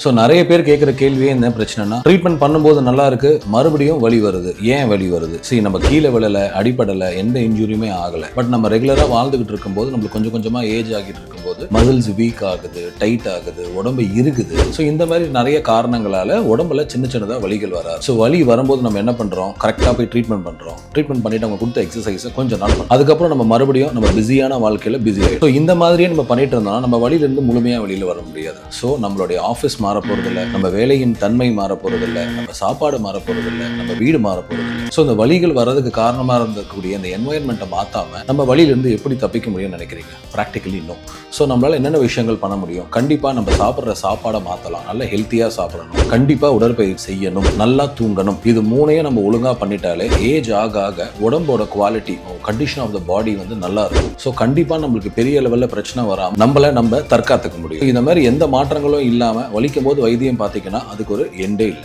So நிறைய பேர் கேட்குற கேள்வியே என்ன பிரச்சனைனா, ட்ரீட்மெண்ட் பண்ணும்போது நல்லா இருக்கு, மறுபடியும் வலி வருது. ஏன் வலி வருது? சரி, நம்ம கீழே விழலை, அடிப்படலை, எந்த இன்ஜுரியுமே ஆகலை. பட் நம்ம ரெகுலராக வாழ்ந்துகிட்டு இருக்கும்போது நம்மளுக்கு கொஞ்சம் கொஞ்சமாக ஏஜ் ஆகிட்டு இருக்கும்போது மசில்ஸ் வீக் ஆகுது, டைட் ஆகுது, உடம்பு இருக்குது. ஸோ இந்த மாதிரி நிறைய காரணங்களால உடம்புல சின்ன சின்னதாக வலிகள் வராது. ஸோ வலி வரும்போது நம்ம என்ன பண்ணுறோம்? கரெக்டாக போய் ட்ரீட்மெண்ட் பண்ணுறோம். ட்ரீட்மெண்ட் பண்ணிட்டு அவங்க கொடுத்த எக்ஸசைஸை கொஞ்சம் நாள் பண்ணுறோம். அதுக்கப்புறம் நம்ம மறுபடியும் நம்ம பிஸியான வாழ்க்கையில் பிஸி ஆகிடும். ஸோ இந்த மாதிரியே நம்ம பண்ணிட்டு இருந்தோம்னா நம்ம வலியிலிருந்து முழுமையாக வெளியில் வர முடியாது. ஸோ நம்மளுடைய ஆஃபீஸ் மாற போறதில்லை, நம்ம வேலையின் தன்மை மாற போறதில்லை, நம்ம சாப்பாடு மாற போறதில்லை, நம்ம வீடு மாற போறதில்லை. ஸோ இந்த வலிகள் வர்றதுக்கு காரணமா இருந்தக்கூடிய அந்த என்வாயன்மெண்ட்டை மாத்தாம நம்ம வலியிலிருந்து எப்படி தப்பிக்க முடியும்னு நினைக்கிறீங்க? Practically no. ஸோ நம்மளால என்னென்ன விஷயங்கள் பண்ண முடியும்? கண்டிப்பா நம்ம சாப்பிட்ற சாப்பாடை மாத்தலாம். நல்ல ஹெல்த்தியா சாப்பிடணும், கண்டிப்பா உடற்பயிற்சி செய்யணும், நல்லா தூங்கணும். இது மூணையும் நம்ம ஒழுங்கா பண்ணிட்டாலே ஏஜ் ஆக ஆக உடம்போட குவாலிட்டி, கண்டிஷன் ஆஃப் த பாடி வந்து நல்லா இருக்கும். ஸோ கண்டிப்பா நம்மளுக்கு பெரிய லெவல்ல பிரச்சனை வராம நம்ம தற்காத்துக்க முடியும். இந்த மாதிரி எந்த மாற்றங்களும் இல்லாம வலிக்கும் போது வைத்தியம் பார்த்தீங்கன்னா அதுக்கு ஒரு எண்டே இல்லை.